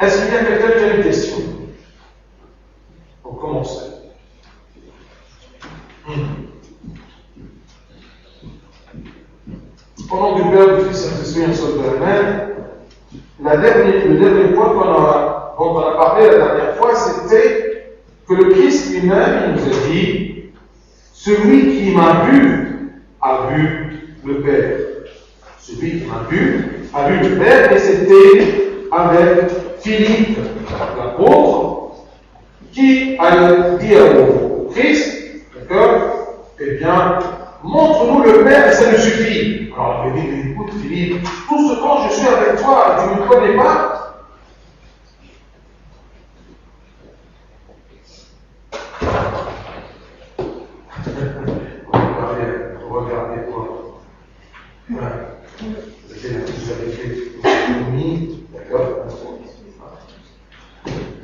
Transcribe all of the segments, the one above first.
Est-ce qu'il y a quelqu'un qui a une question? Pour commencer. Au nom du Père, du Fils et du Saint-Esprit, un seul de Amen. Le dernier point dont on a parlé la dernière fois, c'était que le Christ lui-même, il nous a dit, celui qui m'a vu a vu le Père. Celui qui m'a vu a vu le Père, et c'était avec Philippe, l'apôtre, qui a dit au Christ, d'accord, eh bien, montre-nous le Père et ça nous suffit. Alors il lui dit, écoute Philippe, tout ce temps je suis avec toi, tu ne me connais pas. Regardez quoi. Vous avez fait l'économie, d'accord.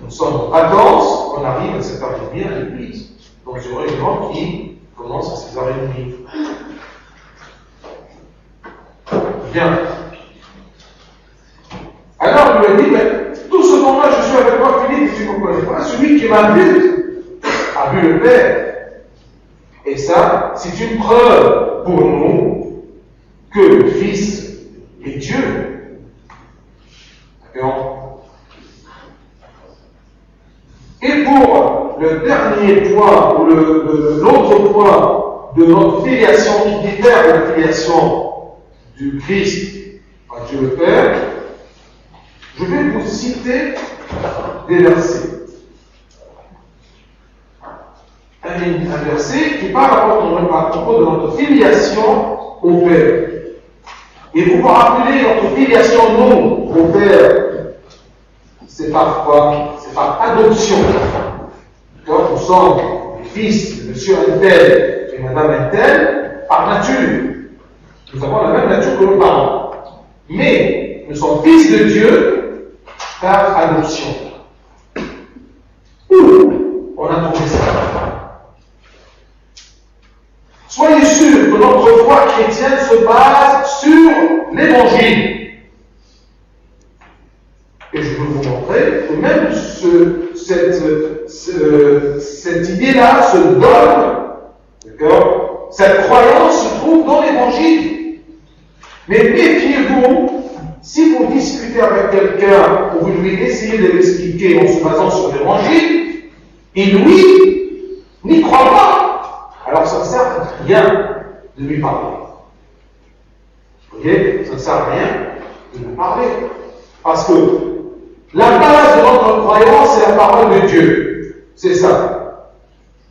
Nous sommes en vacances, on arrive à 7h30 à l'église. Donc c'est une réunion qui commence à 6h30. Bien. Alors il lui a dit, mais tout ce temps-là, je suis avec toi, Philippe, tu ne me connais pas. Celui qui m'a vu a vu le Père. Et ça, c'est une preuve pour nous que le Fils est Dieu. D'accord? Et pour le dernier point, ou l'autre point de notre filiation, qui diffère de la filiation du Christ à Dieu le Père, je vais vous citer des versets. Un verset qui parle à propos de notre filiation au Père. Et vous vous rappelez, notre filiation, nous, au Père, c'est par quoi? C'est par adoption. Quand nous sommes les fils de monsieur Untel et madame Untel, par nature. Nous avons la même nature que nos parents. Mais nous sommes fils de Dieu par adoption. Où on a trouvé ça? Soyez sûrs que notre foi chrétienne se base sur l'Évangile. Et je veux vous montrer que même cette idée-là, ce dogme, d'accord, cette croyance se trouve dans l'Évangile. Mais méfiez-vous, si vous discutez avec quelqu'un ou vous lui essayez de l'expliquer en se basant sur l'Évangile, et lui n'y croit pas. Alors ça ne sert à rien de lui parler. Vous voyez, ça ne sert à rien de lui parler. Parce que la base de notre croyance, c'est la parole de Dieu. C'est ça.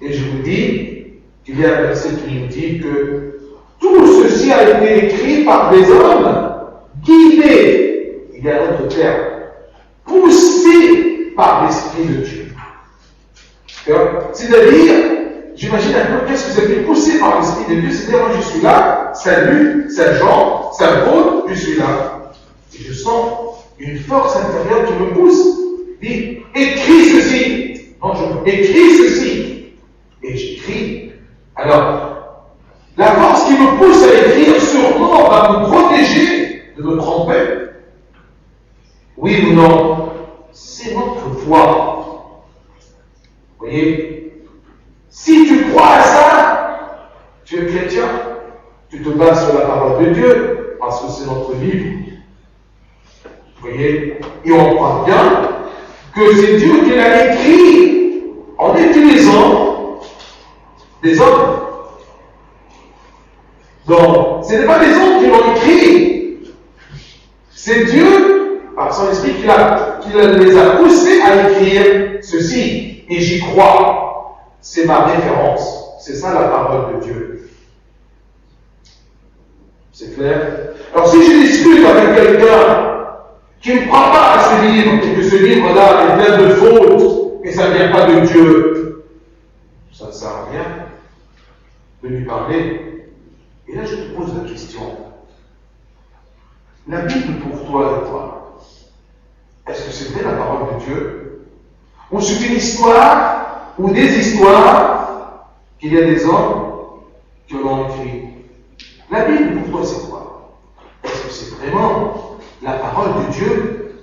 Et je vous dis qu'il y a un verset qui nous dit que tout ceci a été écrit par des hommes guidés, il y a un autre terme, poussés par l'Esprit de Dieu. C'est-à-dire, j'imagine un peu qu'est-ce que vous avez poussé par l'Esprit de Dieu, c'est-à-dire moi je suis là, salut, Saint-Jean, Saint-Paul, je suis là. Et je sens une force intérieure qui me pousse. Dit, écris ceci. Non, je écris ceci. Et j'écris. Alors, la force qui me pousse à écrire sûrement va me protéger de me tromper. Oui ou non? C'est notre foi. Vous voyez? Si tu crois à ça, tu es chrétien. Tu te bases sur la parole de Dieu, parce que c'est notre livre. Vous voyez? Et on croit bien que c'est Dieu qui l'a écrit en utilisant des hommes. Donc, ce n'est pas des hommes qui l'ont écrit. C'est Dieu, par son esprit, qui les a poussés à écrire ceci. Et j'y crois. C'est ma référence. C'est ça la parole de Dieu. C'est clair? Alors, si je discute avec quelqu'un qui ne croit pas à ce livre, et que ce livre-là est plein de fautes, et ça ne vient pas de Dieu, ça ne sert à rien de lui parler. Et là, je te pose la question. La Bible pour toi et toi, est-ce que c'est vrai la parole de Dieu? Ou c'est une histoire, ou des histoires, qu'il y a des hommes qui l'ont écrit? La Bible pour toi, c'est quoi? Est-ce que c'est vraiment la parole de Dieu?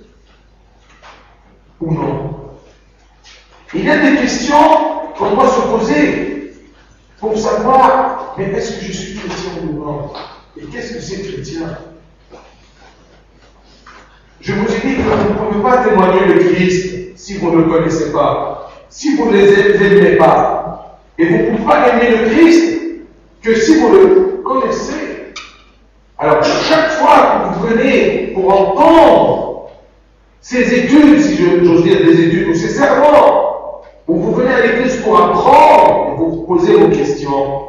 il y a des questions qu'on doit se poser pour savoir, mais est-ce que je suis chrétien ou non? Et qu'est-ce que c'est chrétien? Je vous ai dit que vous ne pouvez pas témoigner le Christ si vous ne le connaissez pas, si vous ne les aimez pas. Et vous ne pouvez pas aimer le Christ que si vous le connaissez. Alors, chaque fois que vous venez pour entendre ces études, si j'ose dire des études, ou ces sermons, où vous venez à l'église pour apprendre et vous posez vos questions,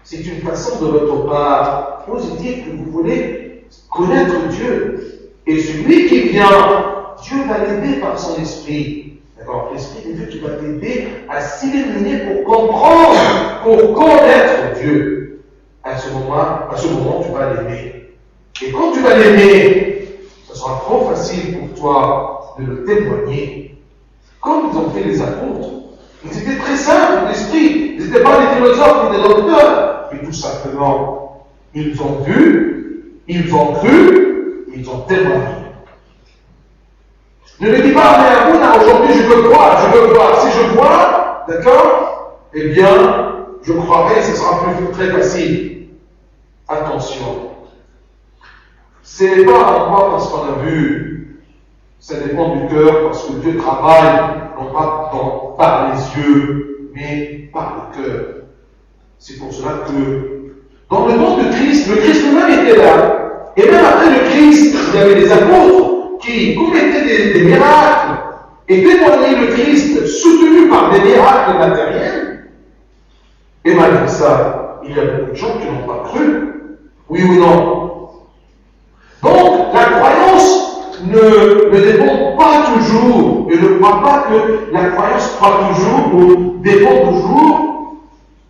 c'est une façon de votre part positive que vous voulez connaître Dieu. Et celui qui vient, Dieu va l'aider par son esprit. D'accord? L'esprit de Dieu qui va t'aider à s'illuminer pour comprendre, pour connaître Dieu. À ce moment, tu vas l'aimer. Et quand tu vas l'aimer, ce sera trop facile pour toi de le témoigner. Comme ils ont fait les apôtres. Ils étaient très simples d'esprit. Ils n'étaient pas des philosophes ni des docteurs. Mais tout simplement, ils ont vu, ils ont cru, ils ont témoigné. Ne me dis pas, mais Abouna, aujourd'hui je veux croire. Si je vois, d'accord, eh bien, je croirai, ce sera plus très facile. Attention. Ce n'est pas à croire parce qu'on a vu. Ça dépend du cœur, parce que Dieu travaille, non pas par les yeux, mais par le cœur. C'est pour cela que, dans le nom de Christ, le Christ lui-même était là. Et même après le Christ, il y avait des apôtres qui commettaient des miracles et témoignaient le Christ soutenu par des miracles matériels. Et malgré ça, il y a beaucoup de gens qui n'ont pas cru. Oui ou non? Donc, la croyance ne dépend pas toujours, et ne crois pas que la croyance croit toujours ou dépend toujours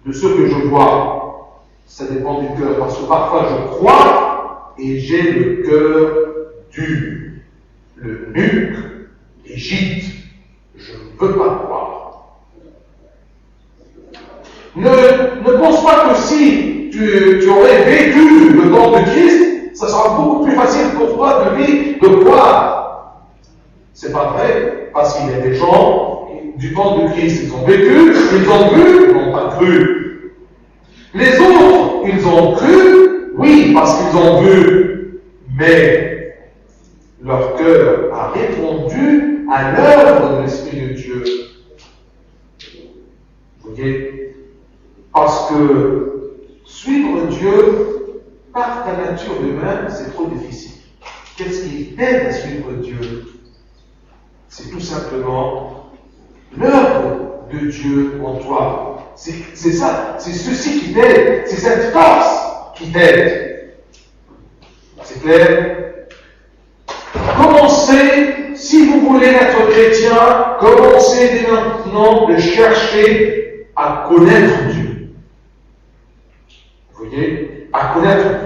de ce que je vois. Ça dépend du cœur, parce que parfois je crois et j'ai le cœur dur, le nuque et gîte. Je ne veux pas croire. Ne pense pas que si tu aurais vécu le temps de Christ, ça sera beaucoup plus facile pour toi de croire. C'est pas vrai, parce qu'il y a des gens du temps de Christ, ils ont vécu, ils ont vu, ils n'ont pas cru. Les autres, ils ont cru, oui, parce qu'ils ont vu, mais leur cœur a répondu à l'œuvre de l'Esprit de Dieu. Vous voyez? Parce que suivre Dieu par ta nature humaine, c'est trop difficile. Qu'est-ce qui t'aide à suivre Dieu? C'est tout simplement l'œuvre de Dieu en toi. C'est ça, c'est ceci qui t'aide, c'est cette force qui t'aide. C'est clair? Commencez, si vous voulez être chrétien, commencez dès maintenant de chercher à connaître Dieu. Vous voyez? À connaître Dieu.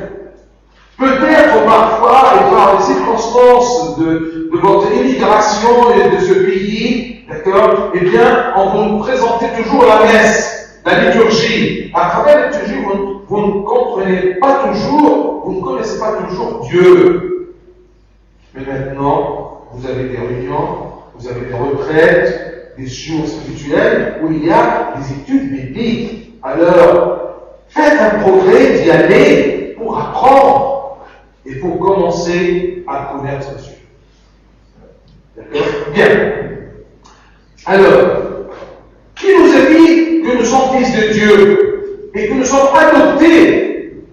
Peut-être parfois, et par les circonstances de votre immigration et de ce pays, d'accord, eh bien, on vous présente toujours la messe, la liturgie. À travers la liturgie, vous ne comprenez pas toujours, vous ne connaissez pas toujours Dieu. Mais maintenant, vous avez des réunions, vous avez des retraites, des jours spirituels où il y a des études bibliques. Alors, faites un progrès d'y aller pour apprendre et pour commencer à connaître Dieu. D'accord? Bien. Alors, qui nous a dit que nous sommes fils de Dieu et que nous sommes adoptés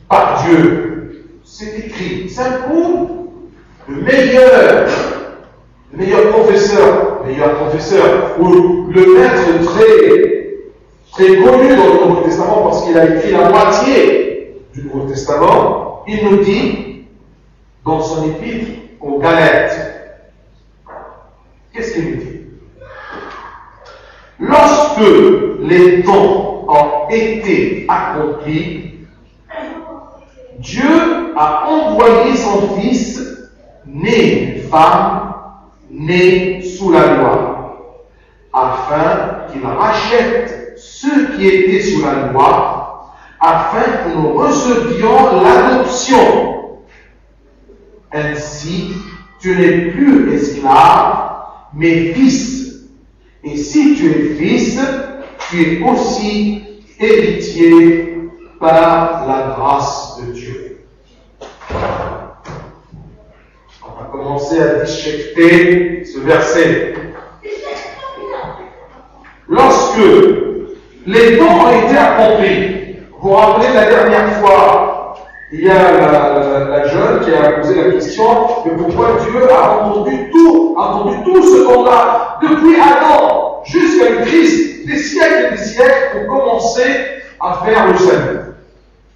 par Dieu? C'est écrit. Saint Paul, le meilleur professeur, ou le maître très connu dans le Nouveau Testament parce qu'il a écrit la moitié du Nouveau Testament, il nous dit dans son épître aux Galates, qu'est-ce qu'il nous dit? Lorsque les temps ont été accomplis, Dieu a envoyé son Fils, né d'une femme, né sous la loi, afin qu'il rachète ceux qui étaient sous la loi, afin que nous recevions l'adoption. Ainsi, tu n'es plus esclave, mais fils. Et si tu es fils, tu es aussi héritier par la grâce de Dieu. On va commencer à disjecter ce verset. Lorsque les dons ont été accomplis, vous vous rappelez la dernière fois, il y a la jeune qui a posé la question de pourquoi Dieu a entendu tout ce qu'on-là, depuis Adam jusqu'à le Christ, des siècles et des siècles, pour commencer à faire le salut.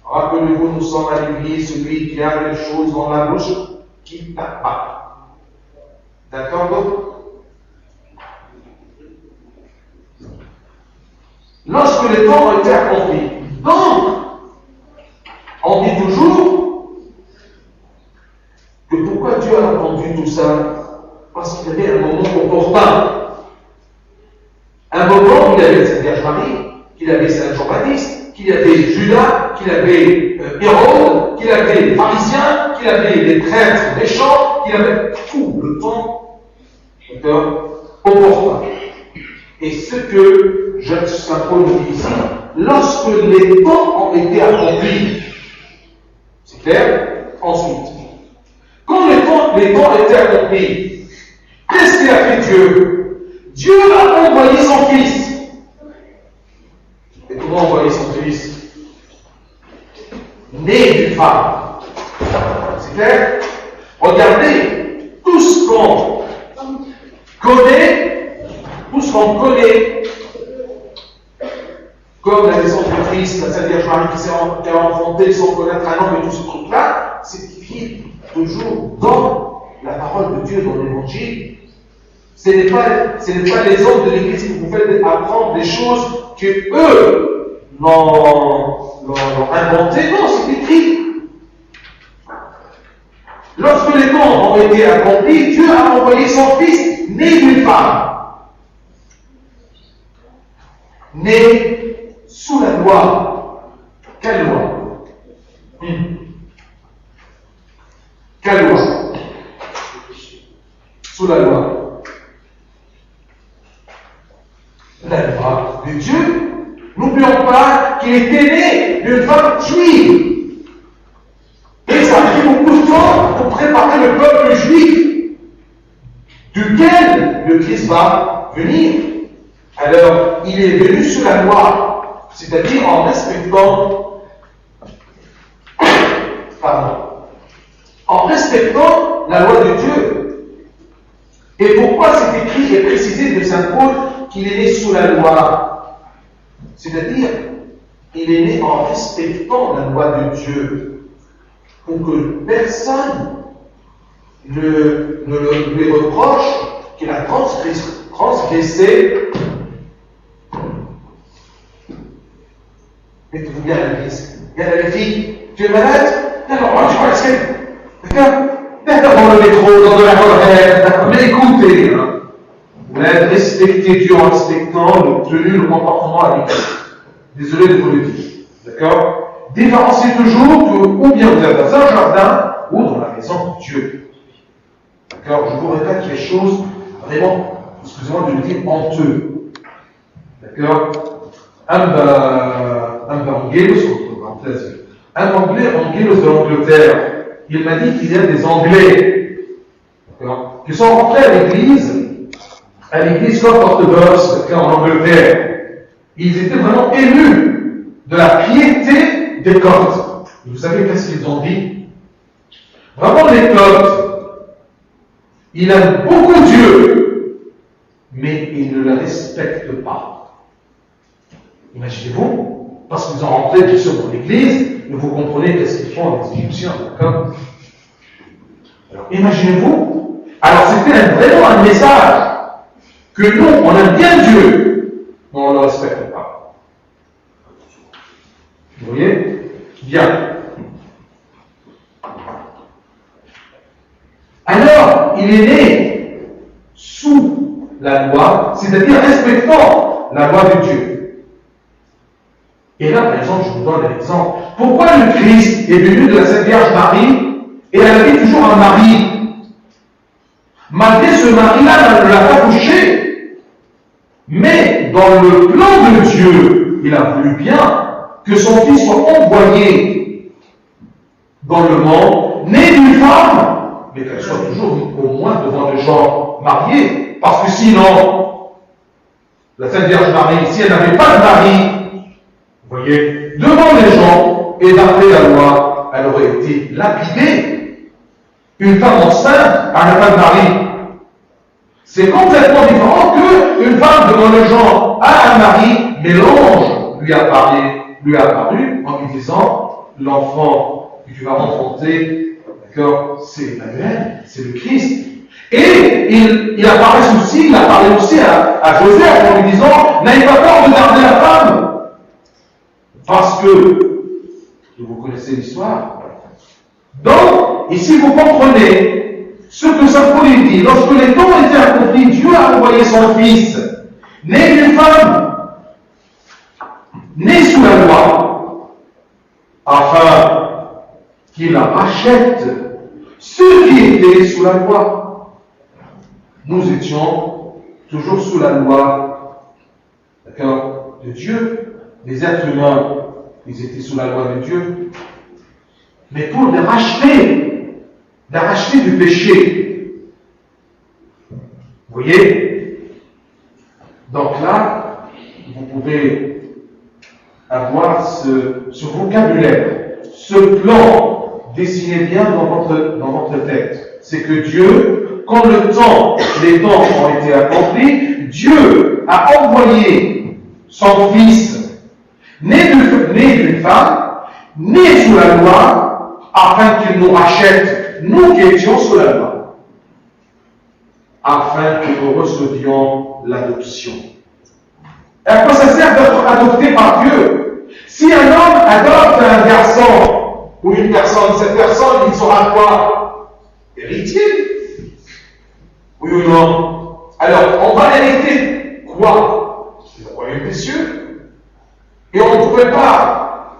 Rappelez-vous, nous sommes à l'église, celui qui a les choses dans la bouche, qui tape pas. D'accord? Lorsque les temps ont été accomplis, donc, on dit toujours que pourquoi Dieu a entendu tout ça? Parce qu'il y avait un moment opportun. Un moment où il y avait cette Vierge Marie, qu'il avait Saint Jean-Baptiste, qu'il y avait Judas, qu'il y avait Hérode, qu'il y avait les pharisiens, qu'il y avait les prêtres méchants, qu'il y avait tout le temps opportun. Et ce que Saint Paul nous dit ici, lorsque les temps ont été accomplis, c'est clair? Ensuite, quand les temps ont été accomplis, qu'est-ce qu'il a fait Dieu? Dieu a envoyé son Fils. Et comment envoyer son Fils? Né d'une femme. C'est clair? Regardez, tout ce qu'on connaît, comme la naissance du Christ, la Sainte Vierge Marie qui a enfanté sans connaître un homme et tout ce truc-là, c'est écrit toujours dans la parole de Dieu, dans l'Évangile. Ce n'est pas les hommes de l'Église qui vous font apprendre des choses que eux l'ont inventées. Non, c'est écrit. Lorsque les temps ont été accomplis, Dieu a envoyé son Fils, né d'une femme. Né sous la loi. Quelle loi? Quelle loi? Sous la loi. La loi de Dieu. N'oublions pas qu'il était né d'une femme juive. Et ça a pris beaucoup de temps pour préparer le peuple juif, duquel le Christ va venir. Alors, il est venu sous la loi, c'est-à-dire en respectant la loi de Dieu. Et pourquoi c'est écrit et précisé de Saint Paul qu'il est né sous la loi? C'est-à-dire, il est né en respectant la loi de Dieu, pour que personne ne lui reproche qu'il a transgressé. Mettez-vous bien à l'église. Regarde les filles, tu es malade? D'accord, tu vas essayer. D'accord, dans le métro, dans la voiture. Mais écoutez, vous allez respecter Dieu en respectant le comportement à l'église. Désolé de vous le dire. D'accord? Différenciez toujours que, ou bien vous êtes dans un jardin, ou dans la maison de Dieu. D'accord? Je vous répète les choses vraiment, excusez-moi de le dire, honteux. D'accord? Un Anglais de l'Angleterre, il m'a dit qu'il y a des Anglais qui sont rentrés à l'église Scott en Angleterre. Ils étaient vraiment émus de la piété des Coptes. Vous savez qu'est-ce qu'ils ont dit? Vraiment, les Coptes, ils aiment beaucoup Dieu, mais ils ne le respectent pas. Imaginez-vous, parce qu'ils ont rentré bien sûr dans l'église, et vous comprenez qu'est-ce qu'ils font les Égyptiens, d'accord? Alors imaginez-vous, alors c'était vraiment un message que nous, on aime bien Dieu, mais on ne le respecte pas. Vous voyez? Bien. Alors, il est né sous la loi, c'est-à-dire respectant la loi de Dieu. Et là, par exemple, je vous donne un exemple. Pourquoi le Christ est venu de la Sainte Vierge Marie et elle avait toujours un mari? Malgré ce mari-là, elle ne l'a pas couché. Mais dans le plan de Dieu, il a voulu bien que son Fils soit envoyé dans le monde, né d'une femme, mais qu'elle soit toujours au moins devant les gens mariés. Parce que sinon, la Sainte Vierge Marie, si elle n'avait pas de mari, vous voyez, devant les gens, et d'après la loi, elle aurait été lapidée. Une femme enceinte, elle n'a pas de mari. C'est complètement différent qu'une femme devant les gens a un mari, mais l'ange lui a apparu en lui disant, l'enfant que tu vas enfanter, d'accord, c'est Emmanuel, c'est le Christ. Et il apparaît aussi à Joseph en lui disant, n'ayez pas peur de garder la femme. Parce que, vous connaissez l'histoire. Donc, ici vous comprenez ce que Saint Paul dit. Lorsque les temps étaient accomplis, Dieu a envoyé son Fils, né d'une femme, né sous la loi, afin qu'il rachète ceux qui étaient sous la loi. Nous étions toujours sous la loi, d'accord, de Dieu. Les êtres humains, ils étaient sous la loi de Dieu. Mais pour les racheter du péché. Vous voyez? Donc là, vous pouvez avoir ce vocabulaire, ce plan dessiné bien dans votre tête. C'est que Dieu, quand les temps ont été accomplis, Dieu a envoyé son Fils, né d'une femme, né sous la loi, afin qu'il nous rachète, nous qui étions sous la loi, afin que nous recevions l'adoption. Et à quoi ça sert d'être adopté par Dieu? Si un homme adopte un garçon ou une personne, cette personne, il sera quoi? Héritier? Oui ou non? Alors, on va hériter quoi? Le royaume des cieux. Et on ne pouvait pas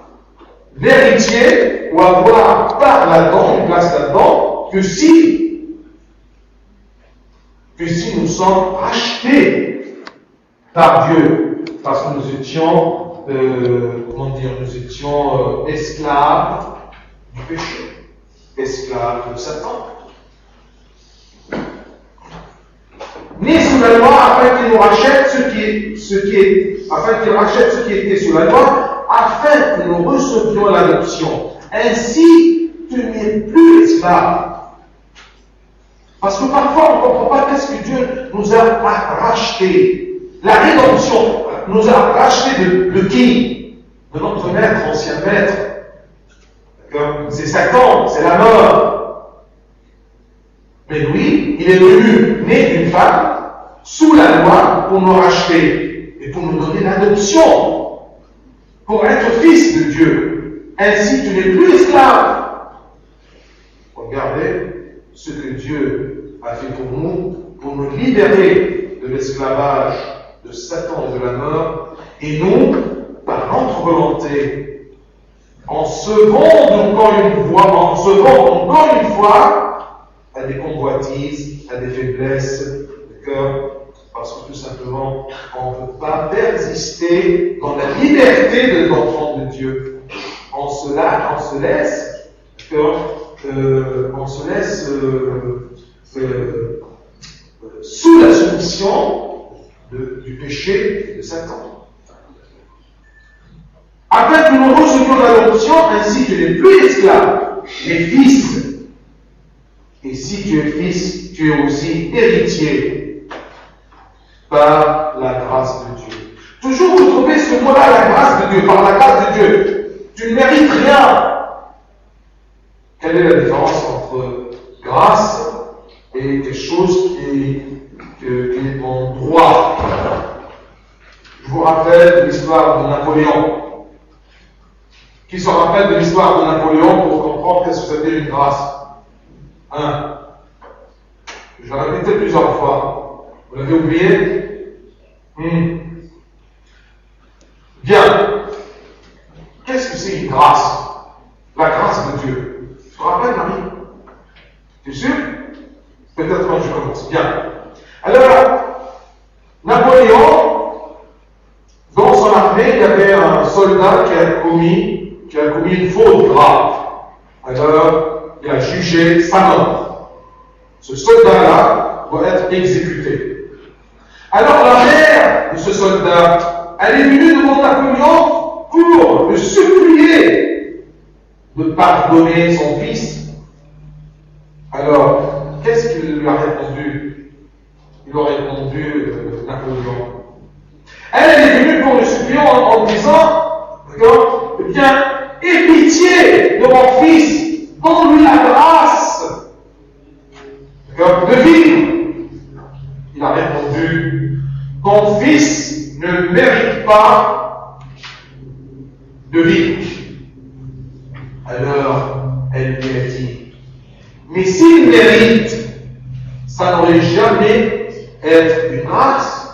l'héritier ou avoir part là-dedans, une place là-dedans, que si nous sommes rachetés par Dieu, parce que nous étions, esclaves du péché, esclaves de Satan. Né sous la loi, afin qu'il nous rachète afin qu'il rachète ce qui était sous la loi, afin que nous recevions l'adoption. Ainsi, tu n'es plus esclave. Parce que parfois, on ne comprend pas qu'est-ce que Dieu nous a racheté. La rédemption nous a racheté de qui? De notre maître, ancien maître. C'est Satan, c'est la mort. Mais lui, il est venu né d'une femme, sous la loi, pour nous racheter et pour nous donner l'adoption, pour être fils de Dieu. Ainsi, tu n'es plus esclave. Regardez ce que Dieu a fait pour nous libérer de l'esclavage de Satan et de la mort, et nous, par notre volonté, en se vend encore une fois à des convoitises, à des faiblesses de cœur, parce que tout simplement, on ne peut pas persister dans la liberté de l'enfant de Dieu. On se laisse sous la soumission du péché de Satan. Afin que nous recevions l'adoption, ainsi tu n'es plus esclave, mais fils. Et si tu es fils, tu es aussi héritier par la grâce de Dieu. Toujours vous trouvez ce mot-là, la grâce de Dieu, par la grâce de Dieu. Tu ne mérites rien. Quelle est la différence entre grâce et quelque chose qui est en droit? Je vous rappelle l'histoire de Napoléon. Qui se rappelle de l'histoire de Napoléon pour comprendre qu'est-ce que c'était une grâce? Je l'ai répété plusieurs fois. Vous l'avez oublié? Bien. Qu'est-ce que c'est une grâce? La grâce de Dieu. Tu te rappelles, Marie? Tu es sûr? Peut-être quand je commence. Bien. Alors, Napoléon, commis une faute grave. Alors, il a jugé sa mort. Ce soldat-là doit être exécuté. Alors, la mère de ce soldat, elle est venue devant Napoléon pour le supplier de pardonner son fils. Alors, qu'est-ce qu'il lui a répondu? Il a répondu Napoléon. Elle est venue pour le supplier en disant, eh bien, aie pitié de mon fils, donne-lui la grâce de vivre. Il a répondu, ton fils ne mérite pas de vivre. Alors, elle lui a dit, mais s'il mérite, ça n'aurait jamais être une grâce,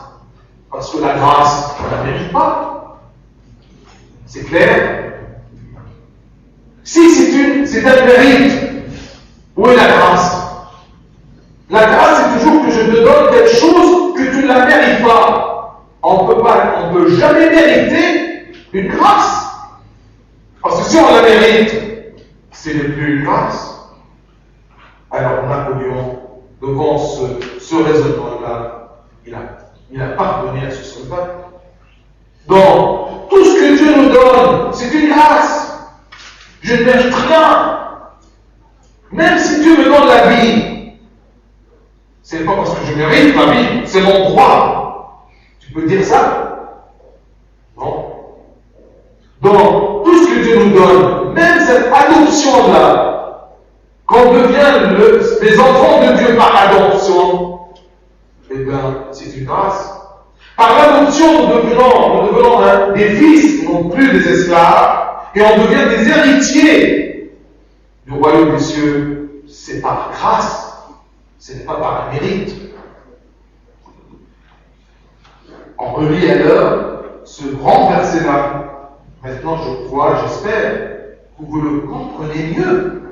parce que la grâce, on ne la mérite pas. C'est clair? Si c'est un mérite, où est la grâce? La grâce, c'est toujours que je te donne quelque chose que tu ne la mérites pas. On ne peut jamais mériter une grâce. Parce que si on la mérite, ce n'est plus une grâce. Alors Napoléon, devant ce raisonnement-là, il a pardonné à ce soldat. Donc, tout ce que Dieu nous donne, c'est une grâce. Je ne mérite rien. Même si Dieu me donne la vie, c'est pas parce que je mérite la vie, c'est mon droit. Tu peux dire ça? Non. Donc, tout ce que Dieu nous donne, même cette adoption-là, qu'on devient les enfants de Dieu par adoption, eh bien, c'est une grâce. Par l'adoption, nous devenons des fils, non plus des esclaves, et on devient des héritiers du royaume des cieux. C'est par grâce, ce n'est pas par mérite. On relit alors ce grand verset-là. Maintenant, je crois, j'espère que vous le comprenez mieux.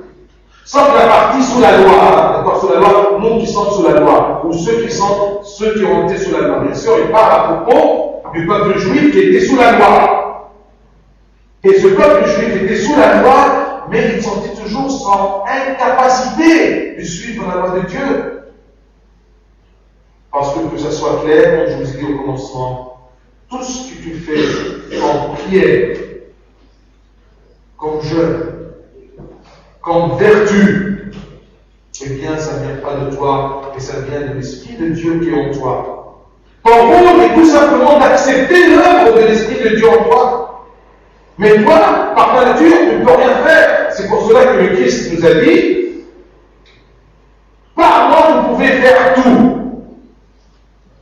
Sauf la partie sous la loi, d'accord, sous la loi, nous qui sommes sous la loi, ou ceux qui ont été sous la loi. Bien sûr, il parle à propos du peuple juif qui était sous la loi. Et ce peuple juif était sous la loi, mais ils sont toujours sans incapacité de suivre la loi de Dieu. Parce que ça soit clair, comme je vous ai dit au commencement, tout ce que tu fais comme prière, comme jeûne, comme vertu, eh bien, ça ne vient pas de toi, mais ça vient de l'Esprit de Dieu qui est en toi. Ton rôle est tout simplement d'accepter l'œuvre de l'Esprit de Dieu en toi. Mais toi, par ta nature, tu ne peux rien faire. C'est pour cela que le Christ nous a dit, par moi, vous pouvez faire tout.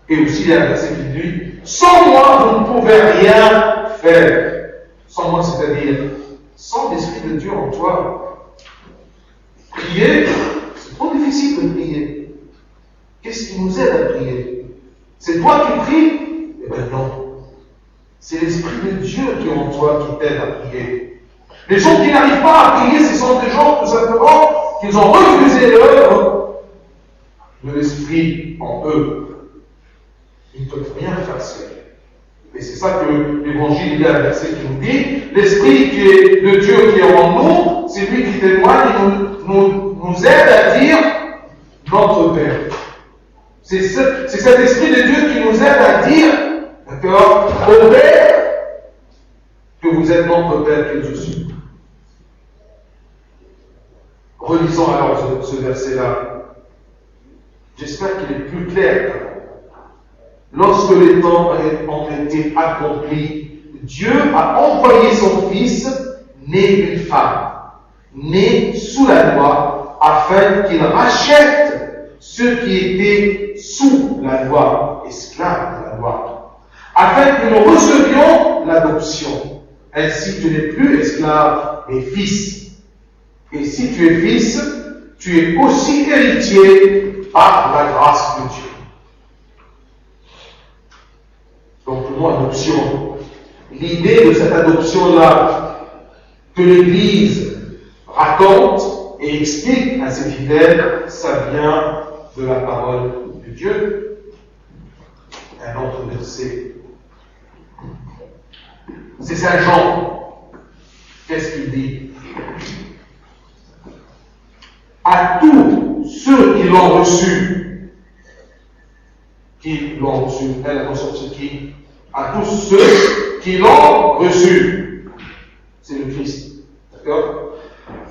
Et aussi, il y a un verset qui dit, sans moi, vous ne pouvez rien faire. Sans moi, c'est-à-dire, sans l'Esprit de Dieu en toi. Prier, c'est trop difficile de prier. Qu'est-ce qui nous aide à prier? C'est toi qui pries? Eh bien non. C'est l'Esprit de Dieu qui est en toi qui t'aide à prier. Les gens qui n'arrivent pas à prier, ce sont des gens tout simplement qui ont refusé l'œuvre de l'Esprit en eux. Ils ne peuvent rien faire seuls. Et c'est ça que l'Évangile, il y a un verset qui nous dit, l'Esprit qui est de Dieu qui est en nous, c'est lui qui témoigne et nous aide à dire notre Père. C'est cet Esprit de Dieu qui nous aide à dire, d'accord, au Père, que vous êtes notre Père qui est aux cieux. Relisons alors ce verset-là. J'espère qu'il est plus clair. Lorsque les temps ont été accomplis, Dieu a envoyé son Fils, né d'une femme, né sous la loi, afin qu'il rachète ceux qui étaient sous la loi, esclaves de la loi, afin que nous recevions l'adoption. Ainsi, tu n'es plus esclave, mais fils. Et si tu es fils, tu es aussi héritier par la grâce de Dieu. Donc, le mot adoption, l'idée de cette adoption-là que l'Église raconte et explique à ses fidèles, ça vient de la parole de Dieu. Un autre verset. C'est Saint Jean qu'est-ce qu'il dit? À tous ceux qui l'ont reçu, elle a ressorti qui? À tous ceux qui l'ont reçu. C'est le Christ. D'accord?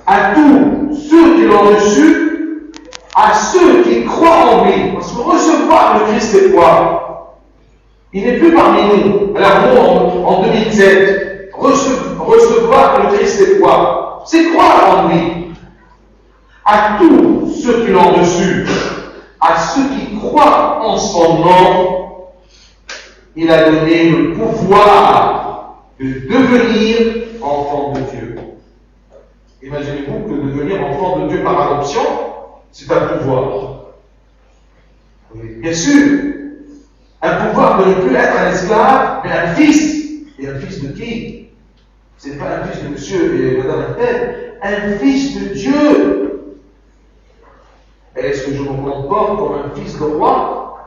À tous ceux qui l'ont reçu, à ceux qui croient en lui. Parce que recevoir le Christ, c'est quoi? Il n'est plus parmi nous. Alors nous, en 2007, recevoir le Christ, c'est quoi? C'est croire en lui. À tous ceux qui l'ont reçu, à ceux qui croient en son nom, il a donné le pouvoir de devenir enfant de Dieu. Imaginez-vous que devenir enfant de Dieu par adoption, c'est un pouvoir. Oui, bien sûr, un pouvoir de ne plus être un esclave, mais un fils. Et un fils de qui? C'est pas un fils de monsieur et madame Intel, un fils de Dieu. Est-ce que je me comporte comme un fils de roi?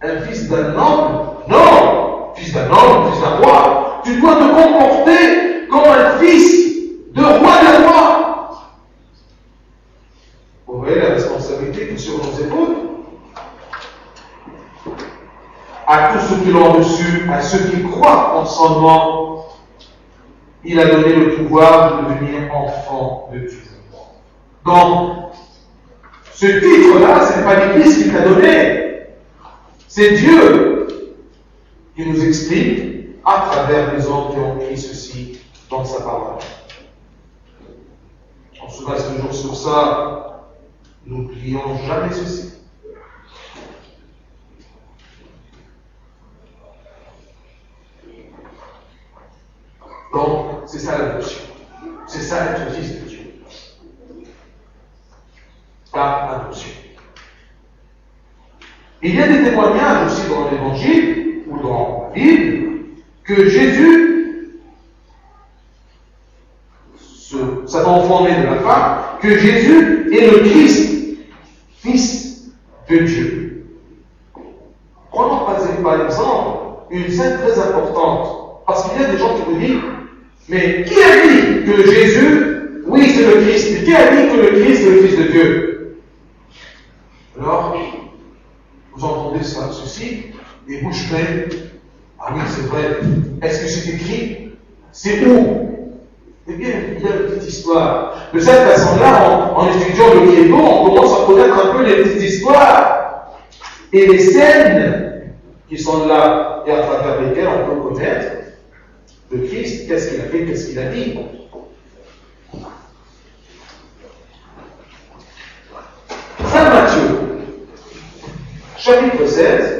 Un fils d'un homme? Non! Fils d'un homme, fils d'un roi. Tu dois te comporter comme un fils de roi des rois. Vous voyez la responsabilité qui est sur nos épaules? À tous ceux qui l'ont reçu, à ceux qui croient en son nom, il a donné le pouvoir de devenir enfant de Dieu. Donc, ce titre-là, ce n'est pas l'Église qui t'a donné. C'est Dieu qui nous explique à travers les hommes qui ont écrit ceci dans sa parole. On se base toujours sur ça. N'oublions jamais ceci. Donc, c'est ça l'adoption. C'est ça être fils de Dieu. Par adoption. Il y a des témoignages aussi dans l'Évangile ou dans la Bible que Jésus, cet enfant né de la femme, que Jésus est le Christ, fils de Dieu. Prenons par exemple une scène très importante, parce qu'il y a des gens qui vous disent, mais qui a dit que Jésus, oui c'est le Christ, mais qui a dit que le Christ est le Fils de Dieu? Alors, vous entendez ça, ceci, et bouche pleine. Ah oui, c'est vrai. Est-ce que c'est écrit? C'est où? Eh bien, il y a une petite histoire. De cette façon-là, en étudiant le credo, on commence à connaître un peu les petites histoires et les scènes qui sont là et à travers lesquelles on peut connaître le Christ, qu'est-ce qu'il a fait, qu'est-ce qu'il a dit. Saint Matthieu, chapitre 16.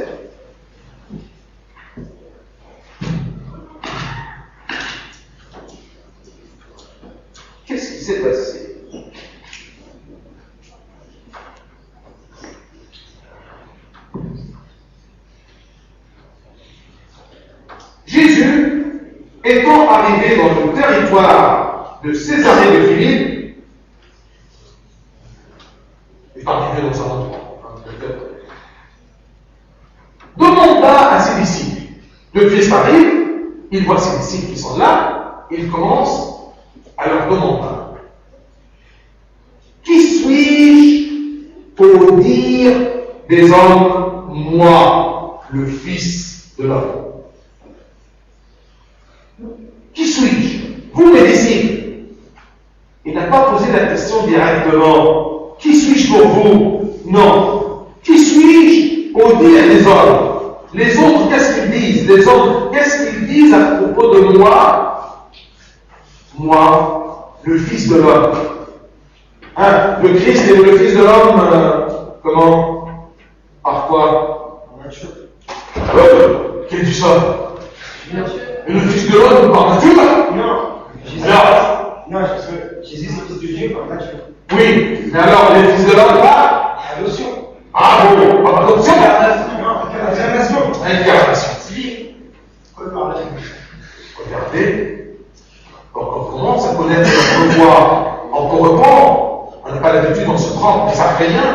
Qu'est-ce qui s'est passé? Jésus, étant arrivé dans le territoire de Césarée de Philippe, est arrivé dans un endroit, demanda à ses disciples. Le Christ arrive, il voit ses disciples qui sont là, il commence à leur demander: qui suis-je pour dire des hommes, moi, le Fils de l'homme? Qui suis-je? Vous, mes disciples. Il n'a pas posé la question directement. Qui suis-je pour vous? Non. Qui suis-je pour dire des hommes? Les autres, qu'est-ce qu'ils disent? Les hommes, qu'est-ce qu'ils disent à propos de moi? Moi, le Fils de l'homme. Hein? Le Christ est le Fils de l'homme, comment? Par quoi? Par nature. Qui dit ça? Et le Fils de l'homme par nature? Non. Jésus, alors, non, parce que Jésus c'est le Fils de Dieu par nature. Oui, mais alors les Fils de l'homme par adoption. Ah bon, par adoption? Incarnation. Incarnation. Civil. Comme par nature. Regardez. Donc on commence à connaître notre voix. On peut répondre. On n'a pas l'habitude, on se prend, mais ça ne fait rien.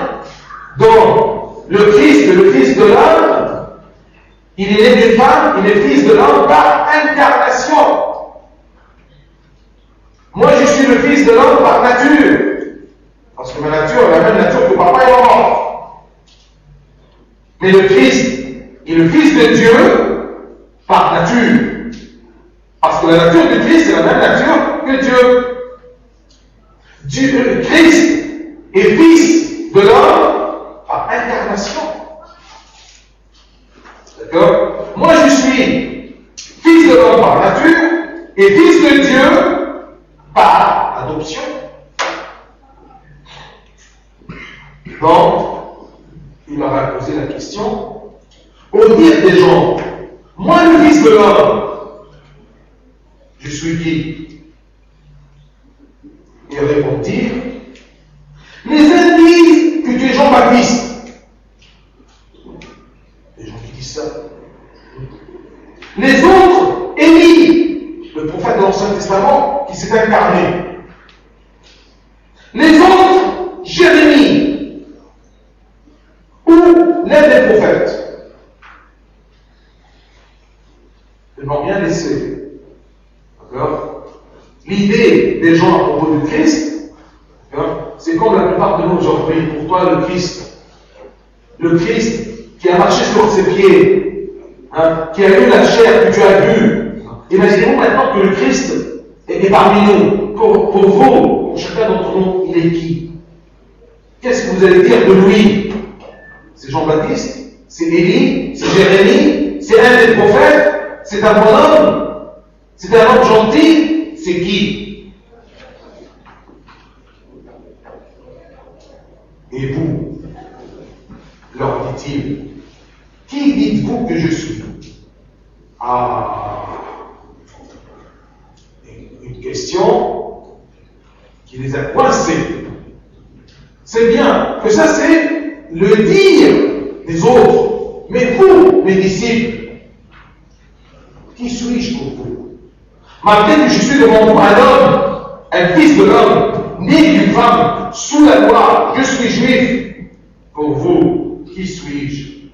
Donc, le Christ, le Fils de l'homme, il est né d'une femme, il est Fils de l'homme par incarnation. Mais le Christ est le Fils de Dieu par nature. Parce que la nature du Christ est la même nature que Dieu. Le Christ est Fils de l'homme par incarnation. D'accord? Moi je suis Fils de l'homme par nature et Fils de Dieu par adoption. Donc, il leur a posé la question, au dire des gens, moi le Fils de l'homme, je suis qui? Il répondit, les uns disent que tu es Jean-Baptiste. Les gens qui disent ça. Les autres, Élie, le prophète de l'Ancien Testament qui s'est incarné. Les autres, Jérémie, ou l'un des prophètes. Ils m'ont bien laissé. D'accord? L'idée des gens à propos du Christ, c'est comme la plupart de nous aujourd'hui. Pour toi, le Christ qui a marché sur ses pieds, qui a eu la chair que tu as vue. Imaginez-vous maintenant que le Christ est parmi nous. Pour vous, pour chacun d'entre nous, il est qui? Qu'est-ce que vous allez dire de lui? C'est Jean-Baptiste? C'est Élie? C'est Jérémie? C'est un des prophètes? C'est un bonhomme? C'est un homme gentil? C'est qui? Et vous, leur dit-il, qui dites-vous que je suis? Ah, une question qui les a coincés. C'est bien que ça c'est le dire des autres. Mais vous, mes disciples, qui suis-je pour vous? Malgré que je suis devant vous un homme, un fils de l'homme, né d'une femme, sous la loi, je suis juif. Pour vous, qui suis-je?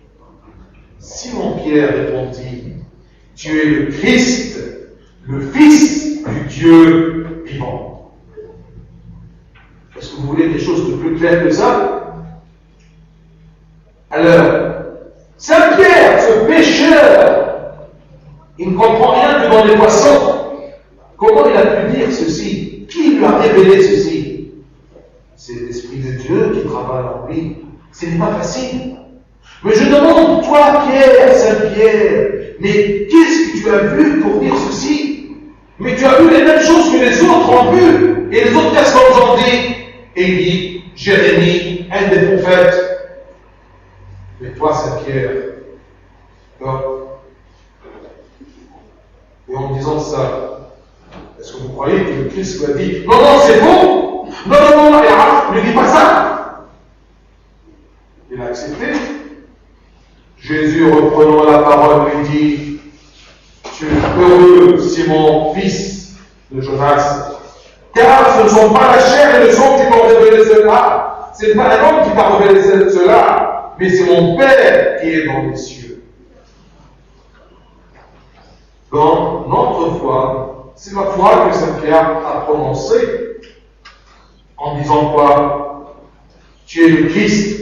Simon-Pierre répondit, tu es le Christ, le Fils du Dieu vivant. Est-ce que vous voulez des choses de plus claires que ça? Alors, Saint-Pierre, ce pécheur, il ne comprend rien que dans les poissons. Comment il a pu dire ceci? Qui lui a révélé ceci? C'est l'Esprit de Dieu qui travaille en lui. Ce n'est pas facile. Mais je demande, toi, Pierre, Saint-Pierre, mais qu'est-ce que tu as vu pour dire ceci? Mais tu as vu les mêmes choses que les autres ont vu. Et les autres, qu'est-ce qu'ils ont dit? Élie, Jérémie, un des prophètes. Mais toi, Saint-Pierre, et en disant ça, est-ce que vous croyez que le Christ lui a dit, non, non, c'est bon? Non, ne dis pas ça. Il a accepté. Jésus, reprenant la parole, lui dit, tu es heureux, Simon, fils de Jonas, car ce ne sont pas la chair et le sang qui t'ont révélé cela. Ce n'est pas un homme qui t'a révélé cela, mais c'est mon Père qui est dans les cieux. Dans notre foi, c'est la foi que Saint Pierre a prononcée en disant quoi? Tu es le Christ.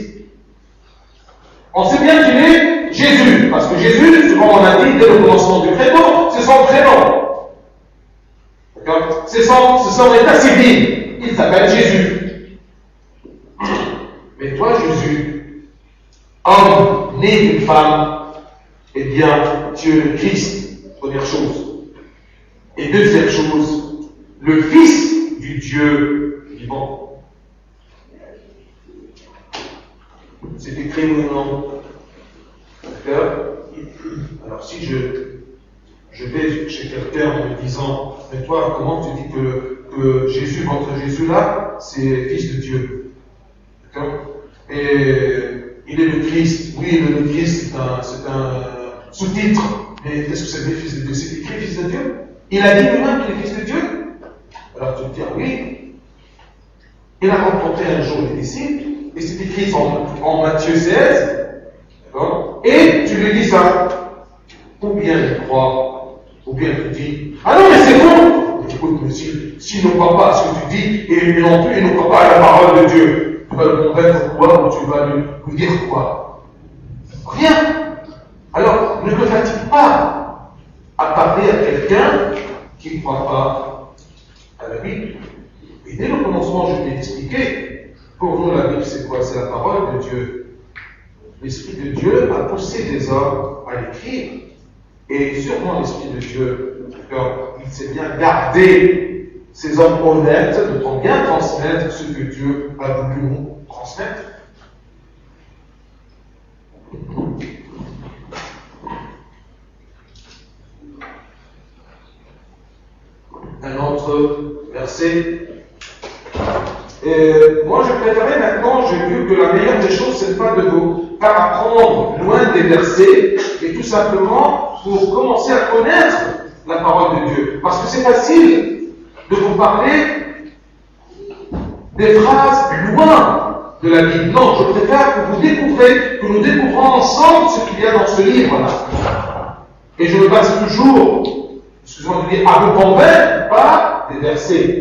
On sait bien qu'il est Jésus, parce que Jésus, comme on a dit dès le commencement du credo, c'est son prénom. C'est son état civil. Il s'appelle Jésus. Mais toi, Jésus, homme né d'une femme, eh bien, tu es le Christ, première chose. Et deuxième chose, le Fils du Dieu vivant. C'est écrit ou non? D'accord? Alors si je vais chez quelqu'un en me disant, mais toi, comment tu dis que Jésus, votre Jésus là, c'est Fils de Dieu? D'accord? Et il est le Christ. Oui, le Christ, c'est un sous-titre. Mais qu'est-ce que c'est le Fils de Dieu? C'est écrit Fils de Dieu? Il a dit lui-même qu'il est Fils de Dieu? Alors tu me dis, oui. Il a rencontré un jour les disciples, et c'est écrit en Matthieu 16, d'accord? Et tu lui dis ça. Ou bien il croit, ou bien tu dis, ah non mais c'est bon! Mais écoute monsieur, s'il ne croit pas à ce que tu dis, et non plus il ne croit pas à la parole de Dieu, tu vas le convaincre quoi, ou tu vas lui dire quoi? Rien. Alors, ne me fatigue pas à parler à quelqu'un qui ne croit pas à la Bible. Et dès le commencement, je t'ai expliqué, pour nous, la Bible, c'est quoi? C'est la parole de Dieu. L'Esprit de Dieu a poussé des hommes à l'écrire. Et sûrement l'Esprit de Dieu, il sait bien garder ces hommes honnêtes, de bien transmettre ce que Dieu a voulu nous transmettre. Un autre verset. Moi, je préférais maintenant, j'ai vu que la meilleure des choses, c'est pas de vous faire apprendre loin des versets, mais tout simplement pour commencer à connaître la parole de Dieu. Parce que c'est facile de vous parler des phrases loin de la Bible. Non, je préfère que vous découvrez, que nous découvrons ensemble ce qu'il y a dans ce livre-là. Et je me base toujours, excusez-moi de dire, à vos convaincre, pas des versets.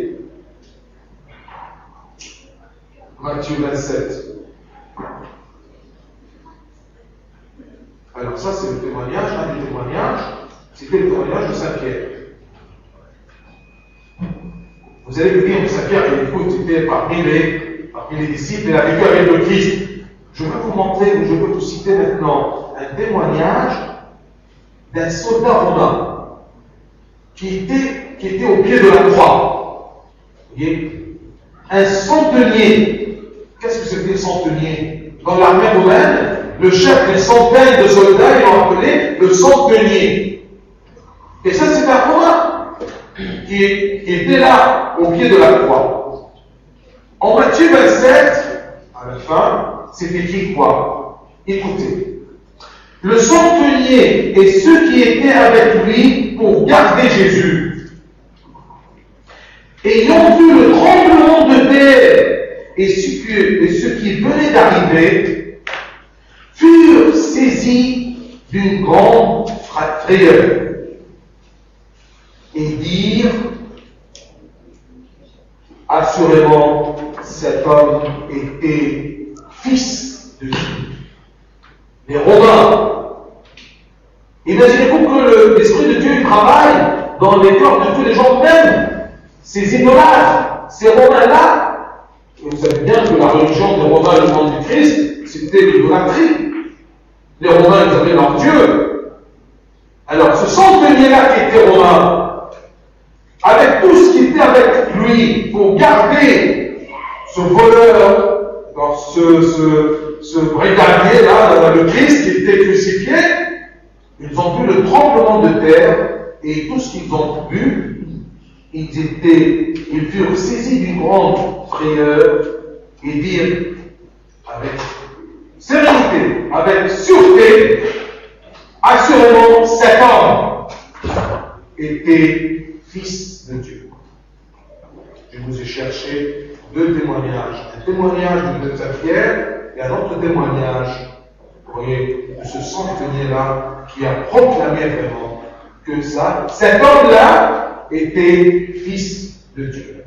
Matthieu 27. Alors ça, c'est le témoignage, un des témoignages, c'était le témoignage de Saint-Pierre. Vous allez me dire que Saint-Pierre, écoute, était parmi les disciples, il a vécu avec le Christ. Je veux vous montrer, ou je veux vous citer maintenant un témoignage d'un soldat romain qui était au pied de la croix. Vous voyez? Un centenier. Qu'est-ce que c'était le centenier? Dans l'armée romaine, le chef des centaines de soldats, ils l'ont appelé le centenier. Et ça, c'est un Romain qui était là, au pied de la croix. En Matthieu 27, à la fin, c'est écrit quoi? Écoutez. Le centenier et ceux qui étaient avec lui pour garder Jésus, ayant vu le tremblement de terre et ce qui venait d'arriver, furent saisis d'une grande frayeur et dirent, assurément, cet homme était fils de Dieu. Les Romains. Imaginez-vous que l'Esprit de Dieu travaille dans les cœurs de tous les gens même. Ces idolâtres, ces Romains-là, vous savez bien que la religion des Romains, le nom du Christ, c'était l'idolâtrie. Les Romains, ils avaient leur Dieu. Alors, ce centenier-là qui était romain, avec tout ce qui était avec lui, pour garder ce voleur, ce brigadier-là, le Christ qui était crucifié, ils ont vu le tremblement de terre et tout ce qu'ils ont vu, ils furent saisis d'une grande frayeur et dirent avec sérénité, avec sûreté, assurément cet homme était fils de Dieu. Je vous ai cherché deux témoignages. Un témoignage de Saint-Pierre et un autre témoignage, vous voyez, de ce centenier-là qui a proclamé vraiment que cet homme-là était fils de Dieu.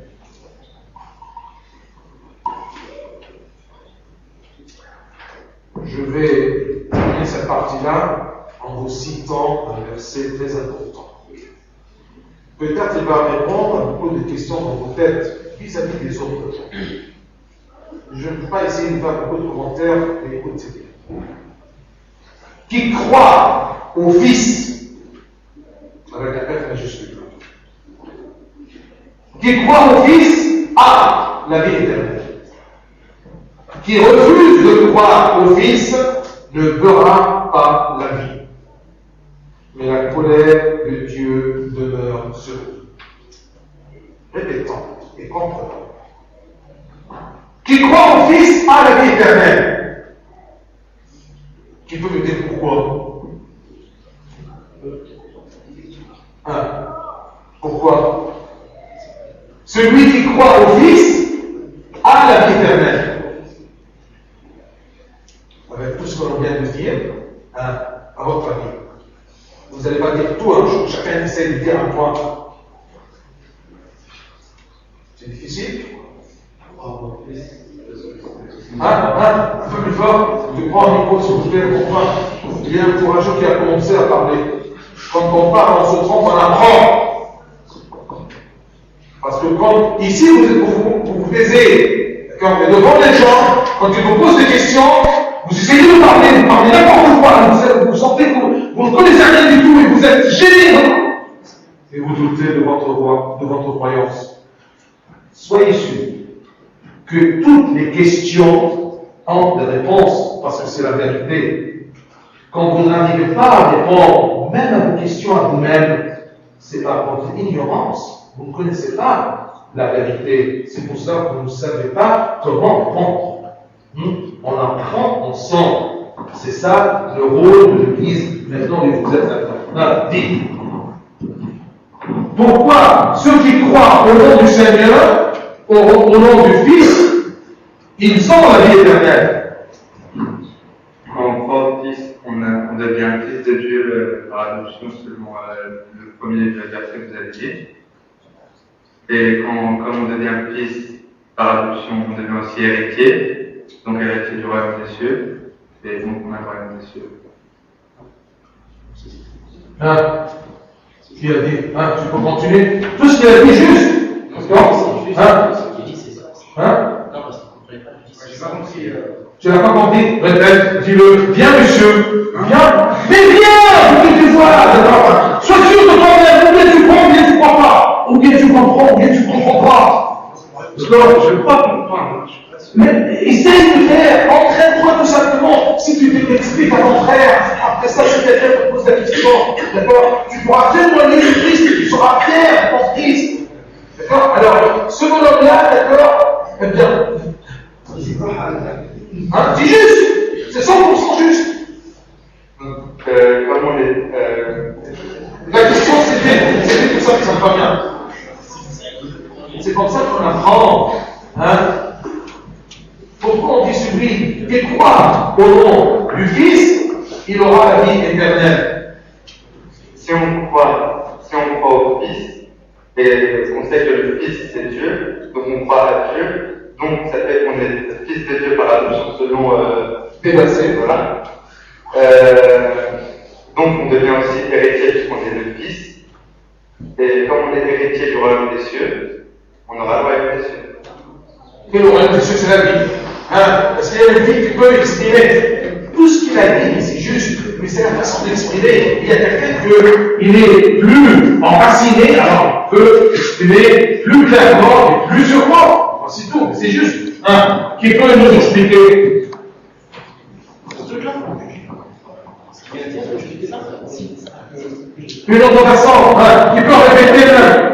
Je vais terminer cette partie-là en vous citant un verset très important. Peut-être il va répondre à beaucoup de questions dans vos têtes vis-à-vis des autres gens. Je ne peux pas essayer de faire beaucoup de commentaires, mais écoutez bien. Qui croit au Fils, avec la F majuscule, qui croit au Fils a la vie éternelle. Qui refuse de croire au Fils ne verra pas la vie, mais la colère de Dieu demeure sur lui. Répétons et comprenons. Qui croit au Fils a la vie éternelle. Qui peut me dire pourquoi? Pourquoi? Celui qui croit au Fils a la vie éternelle. Avec tout ce que l'on vient de dire, à votre avis. Vous n'allez pas dire tout, chacun essaie de dire un point. C'est difficile? Un peu plus fort. tu prends un micro, s'il vous plaît, enfin, il y a un courageux qui a commencé à parler. Quand on parle, on se trompe, on apprend. Parce que quand, ici, vous vous taisez, d'accord, mais devant les gens, quand ils vous posent des questions, vous essayez de parler, vous parlez n'importe quoi, vous sentez que vous ne connaissez rien du tout et vous êtes gêné, et vous doutez de votre croyance. Soyez sûr que toutes les questions ont des réponses, parce que c'est la vérité. Quand vous n'arrivez pas à répondre, même à vos questions à vous-même, c'est par votre ignorance. Vous ne connaissez pas la vérité. C'est pour ça que vous ne savez pas comment répondre. On apprend ensemble. C'est ça le rôle de l'Église. Maintenant, vous êtes là. Dites. Pourquoi ceux qui croient au nom du Seigneur, au nom du Fils, ils ont la vie éternelle? Quand on croit au Fils, on devient fils de Dieu par adoption, selon le premier verset que vous avez dit. Et comme on devient fils par adoption, on devient aussi héritier, donc héritier du royaume des cieux, et donc on a le royaume des cieux. Qui a dit, tu peux continuer? Tout ce qu'il a dit juste. J'ai pas compris. Tu n'as pas compris? Répète, dis-le. Viens, monsieur. Viens. Mais viens! Que tu vois. Sois sûr de toi-même. Ou bien tu crois, ou bien tu crois pas. Ou bien tu comprends, ou bien tu comprends pas. Non, je ne veux pas comprendre. Mais essaye de faire. Entraîne-toi tout simplement. Si tu t'expliques à ton frère, après ça, si quelqu'un te pose la question, d'accord, tu pourras témoigner du Christ et tu seras fier de ton Christ. D'accord? Alors, ce bonhomme-là, d'accord, eh bien, c'est juste, c'est 100% juste. Comme on est. La question, c'était tout ça qui ne pas bien. C'est comme ça qu'on apprend. Pourquoi on dit celui qui croit au nom du Fils, il aura la vie éternelle? Si on croit au Fils, et on sait que le Fils c'est Dieu, donc on croit à Dieu, donc ça fait qu'on est fils de Dieu par adoption selon des versets. Voilà. Donc on devient aussi héritier puisqu'on est le Fils, et comme on est héritier du royaume des cieux, on aura le royaume des cieux. Et le royaume des cieux, c'est la vie. Parce qu'il y a une vie qui peut exprimer. Tout ce qu'il a dit, c'est juste, mais c'est la façon d'exprimer. Il y a quelqu'un qui est plus enraciné, alors peut exprimer plus clairement et plus sûrement. C'est tout, c'est juste. Qui peut nous expliquer? Une autre façon, qui peut répéter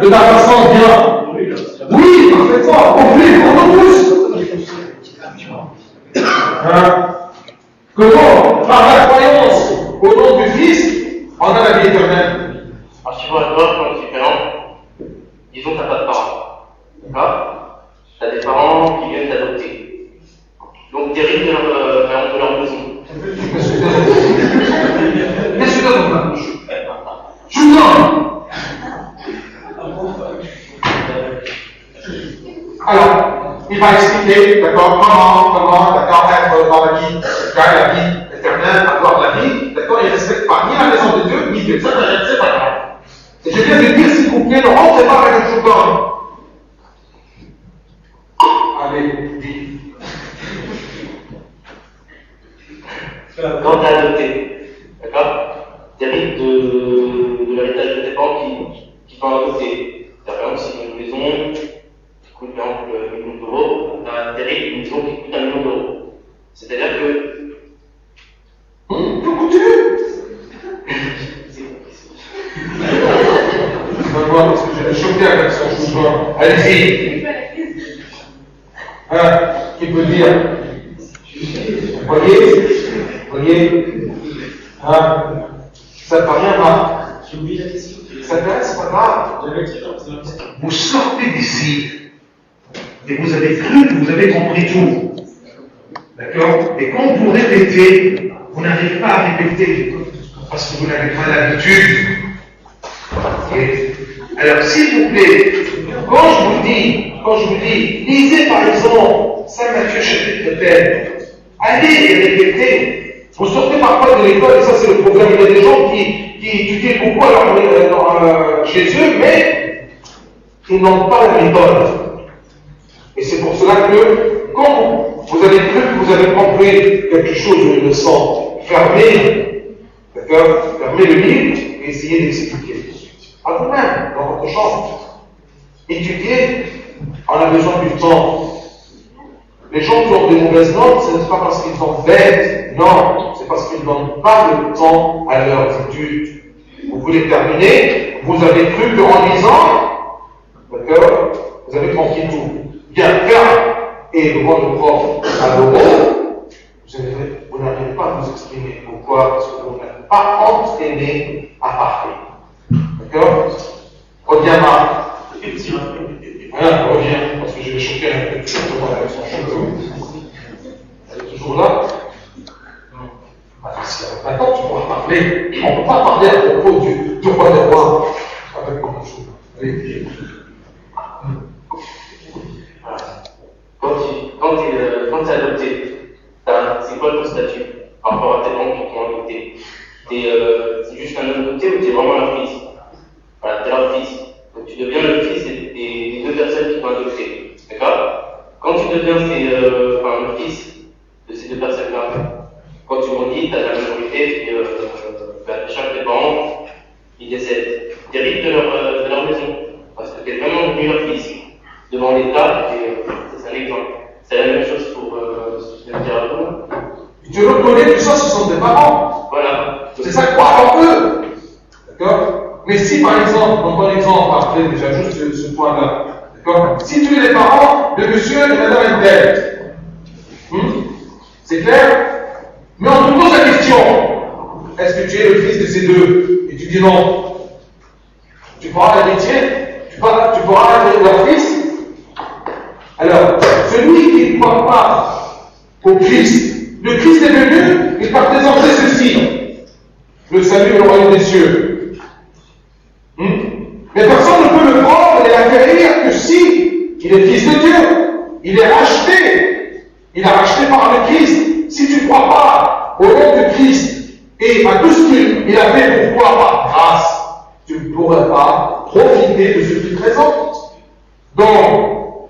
de la façon bien. Oui, parfaitement, on prie pour nous tous. Comment? Par la croyance au nom du Fils, on a la vie éternelle. Alors, si tu vois un point différent, disons que tu n'as pas de parents. D'accord? Tu as des parents qui viennent t'adopter. Donc, tu hérites de leur maison. Qu'est-ce que tu as dans ma bouche? Je vous donne. Alors, il va expliquer, d'accord, comment, d'accord, être dans la vie éternelle, avoir la vie, d'accord, il ne respecte pas ni la maison de Dieu, ni Dieu. Ça, c'est pas grave. Et je viens de dire, s'il vous plaît, ne rentrez pas avec le chouton. Allez, dis. Quand tu es adopté, d'accord? Tu hérites de l'héritage de tes parents qui t'ont adopté. Par exemple, si tu as une maison qui coûte par exemple 1 million d'euros, tu hérites une maison qui coûte 1 million d'euros. C'est-à-dire que. Tu continues. On va voir, parce que j'ai choqué avec son chouton. Allez-y. Qui peut dire? Voyez, ça ne paraît pas. J'ai oublié la question. Ça paraît, c'est pas grave. Vous sortez d'ici et vous avez cru que vous avez compris tout. D'accord? Et quand vous répétez, vous n'arrivez pas à répéter parce que vous n'avez pas l'habitude. Okay? Alors, s'il vous plaît, quand je vous dis, lisez par exemple Saint Matthieu chapitre 10. Allez répéter. Vous sortez parfois de l'école, et ça c'est le problème. Il y a des gens qui étudient beaucoup chez eux, mais ils n'ont pas la méthode. Et c'est pour cela que, quand vous avez cru que vous avez compris quelque chose d'une leçon, fermez, d'accord, fermez le livre et essayez d'expliquer. À vous-même, dans votre chambre. Étudier, on a besoin du temps. Les gens qui ont de mauvaises notes, ce n'est pas parce qu'ils sont bêtes, non, c'est parce qu'ils ne donnent pas le temps à leurs études. Vous voulez terminer, vous avez cru qu'en lisant, d'accord, vous avez compris tout. Bien faire et devant le prof à l'euro, vous n'arrivez pas à vous exprimer. Pourquoi? Parce que vous n'êtes pas entraîné à parler. D'accord? Reviens Marc. Reviens, parce que je vais choquer un peu avec son cheveu. Elle est toujours là? Maintenant, tu pourras parler. On ne peut pas parler à propos du roi des rois. Avec mon cheveu. Allez. Quand tu es adopté, c'est quoi ton statut par rapport à tes parents qui t'ont adopté? C'est juste un adopté ou tu es vraiment leur fils? Voilà, tu es leur fils. Donc tu deviens le fils des deux personnes qui t'ont adopté. D'accord? Quand tu deviens le fils de ces deux personnes-là, quand tu grandis, tu as la majorité, et chaque des parents, ils décèdent. Ils héritent de leur maison. Parce que tu es vraiment devenu leur fils. Devant l'État, et c'est un exemple. C'est la même chose pour ce que je viens de dire à vous. Tu reconnais que ça, ce sont tes parents. Voilà. C'est ça, croire en eux. D'accord? Mais si par exemple, dans ton exemple, après, déjà juste ce point-là, d'accord? Si tu es les parents de monsieur et madame Intel, c'est clair? Mais on te pose la question, est-ce que tu es le fils de ces deux? Et tu dis non. Tu pourras l'héritier? Tu pourras être leur fils? Alors, celui qui ne croit pas au Christ, le Christ est venu, il t'a présenté ceci, le salut et le royaume des cieux. Mais personne ne peut le prendre et l'acquérir que si il est fils de Dieu. Il est racheté. Il est racheté par le Christ. Si tu ne crois pas au nom du Christ et à tout ce qu'il a fait pour toi par grâce, tu ne pourrais pas profiter de ce qu'il présente. Donc,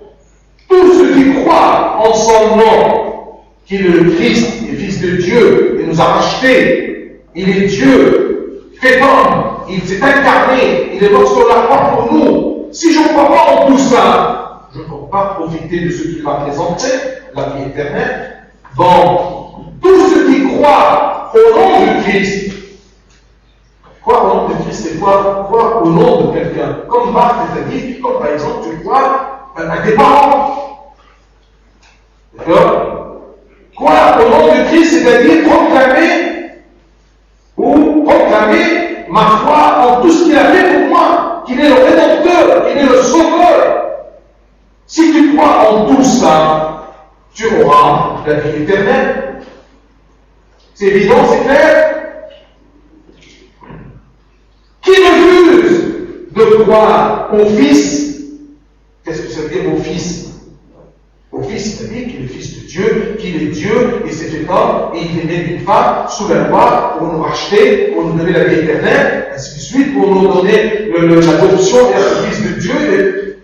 tous ceux qui croient en son nom, qu'il est le Christ et fils de Dieu et nous a rachetés, il est Dieu, fait homme, il s'est incarné, il est mort sur la croix pour nous. Si je ne crois pas en tout ça, je ne peux pas profiter de ce qu'il m'a présenté, la vie éternelle. Bon, tous ceux qui croient au nom de Christ, croire au nom de Christ, c'est quoi? Croire au nom de quelqu'un. Comme Marc t'a dit, comme par exemple, tu crois à tes parents. D'accord? Croire au nom de Christ, c'est-à-dire proclamer ma foi en tout ce qu'il a fait pour moi, qu'il est le Rédempteur, qu'il est le Sauveur. Si tu crois en tout ça, tu auras la vie éternelle. C'est évident, c'est clair? Qui refuse de croire au Fils? Qu'est-ce que ça veut dire au Fils? Au Fils, c'est-à-dire qu'il est Fils de Dieu, qu'il est Dieu, et s'est fait homme, et il est né d'une femme sous la loi pour nous racheter, pour nous donner la vie éternelle, ainsi de suite, pour nous donner l'adoption et le Fils de Dieu.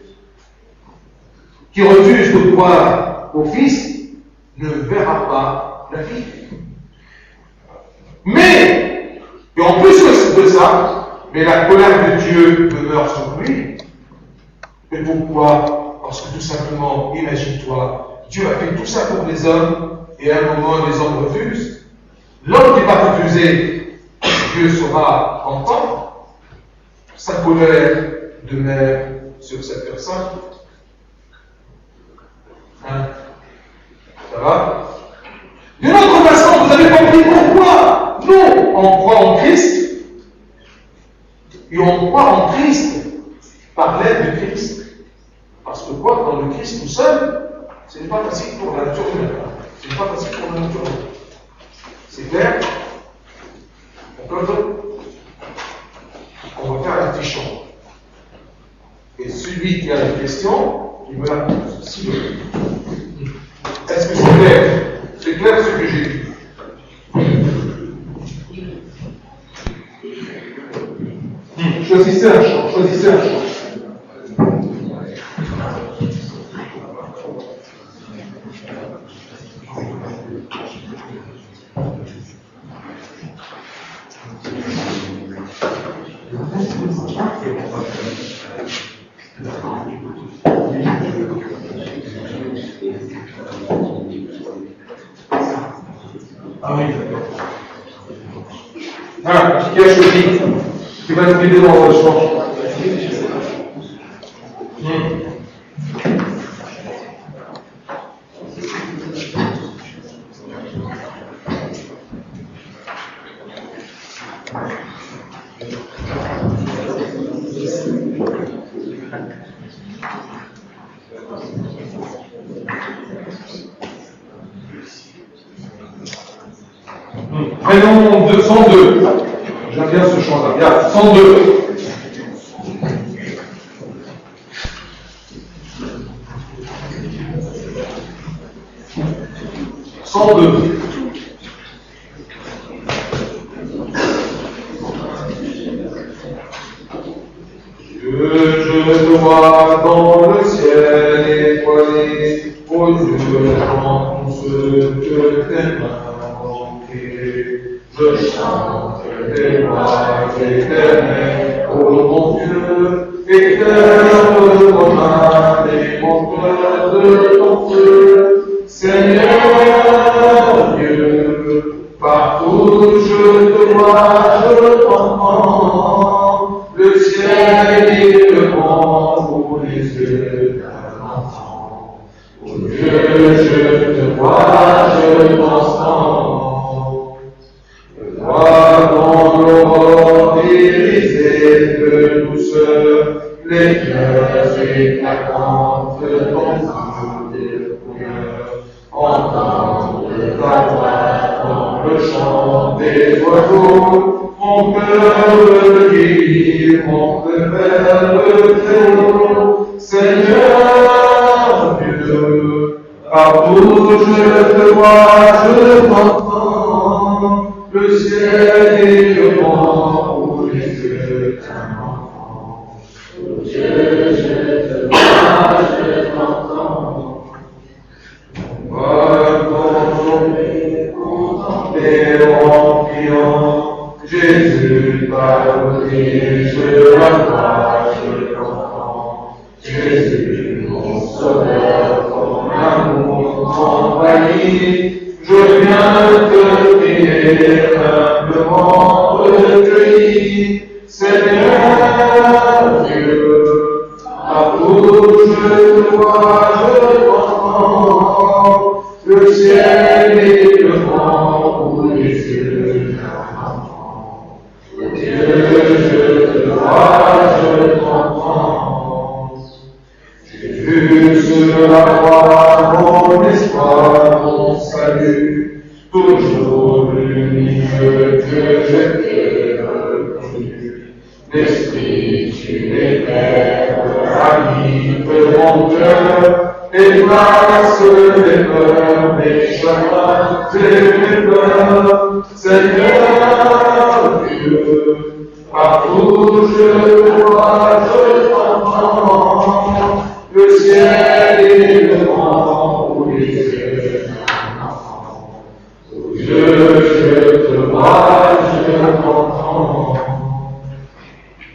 Qui refuse de croire au Fils ne verra pas la vie. Mais, et en plus de ça, mais la colère de Dieu demeure sur lui. Et pourquoi? Parce que tout simplement, imagine-toi, Dieu a fait tout ça pour les hommes, et à un moment, les hommes refusent. L'homme qui va refuser, Dieu sera content. Sa colère demeure sur cette personne. Hein? Ça va? D'une autre façon, vous avez compris pourquoi nous, on croit en Christ, et on croit en Christ par l'aide de Christ. Parce que quoi, dans le Christ tout seul, ce n'est pas facile pour la nature humaine. Ce n'est pas facile pour la nature humaine. C'est clair? D'accord? On va faire un petit champ. Et celui qui a une question, il me la pose. Est-ce que c'est clair? C'est clair? clair ce que j'ai dit? Choisissez un champ, choisissez un champ. Ah oui, d'accord. Qui a choisi? Qui va nous guider dans le champ? Prénom 202. J'aime bien ce chant-là. Bien, 102. Je te vois dans le ciel étoilé, ô Dieu, dans tout ce que tes mains ont créé. Je chante les lois éternelles, ô mon Dieu, éclaire ton âme et mon cœur de ton feu. Seigneur Dieu, partout je te vois, je t'entends, le ciel et le monde pour les yeux d'un enfant. Ô Dieu, je te vois, je t'entends. Je vois dans l'aurore irisée de douceur, les fleurs éclatantes de ton âme et couleur. Entendre ta voix dans le chant des oiseaux, mon cœur me guérit, mon repère me fait. Seigneur Dieu, partout je te vois, je t'entends, le ciel et le monde pour les yeux d'un enfant. Oh Dieu, je te vois, je t'entends. Contempler en priant, Jésus pardonné, je l'adore, je l'entends. Jésus, mon sauveur, ton amour m'envahit, je viens te prier, humblement recueilli. Seigneur Dieu, partout je te vois, je t'entends, le ciel et le vent pour les yeux d'un enfant. Dieu, je te vois, je t'entends. J'ai vu sur la croix mon espoir, mon salut, toujours l'unique que je t'ai reconnu. L'Esprit, tu l'éclaires, anime mon cœur, efface mes peurs, mes chagrins et mes peurs. Seigneur Dieu, partout je te vois, je t'entends, le ciel et le vent pour les yeux d'un enfant. Oh Dieu, je te vois, je t'entends.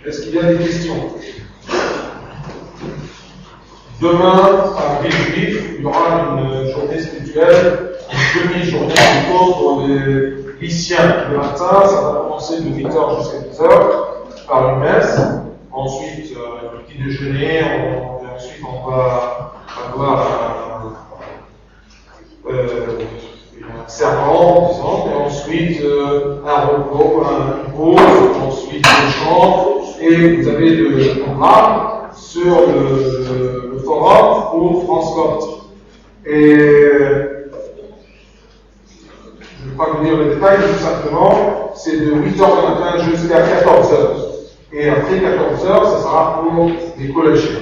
Est-ce qu'il y a des questions? Demain, à Villejuif, il y aura une journée spirituelle, une demi-journée plutôt pour les lycéens. Le matin, ça va commencer de 8h jusqu'à 10h par une messe. Ensuite, le petit déjeuner, et ensuite on va avoir un serment, disons, et ensuite un repos, une pause, ensuite des chants, et vous avez le programme sur le forum pour transport. Et je ne vais pas vous dire le détail, mais tout simplement, c'est de 8h du matin jusqu'à 14h. Et après 14h, ça sera pour les collégiens.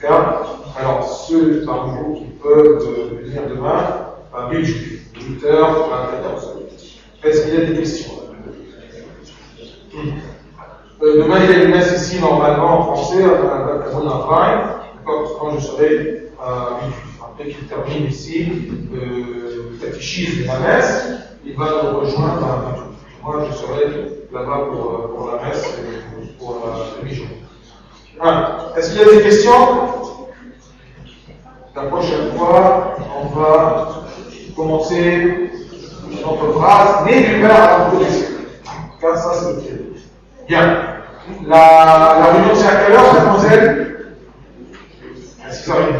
D'accord? Alors, ceux parmi vous qui peuvent venir demain, à Villejuif. 8h14. Est-ce qu'il y a des questions? Demain, il y a une messe ici, normalement, en français, à Bonaparte. D'accord? Parce que moi, je serai, après qu'il termine ici, le catéchisme de la messe, il va nous rejoindre. Moi, je serai là-bas pour la messe et pour la demi-journée. Est-ce qu'il y a des questions? La prochaine fois, on va commencer notre phrase né du Père à la siècle. Car ça, c'est le thème. Bien. La réunion, c'est à quelle heure, mademoiselle? À 6h30.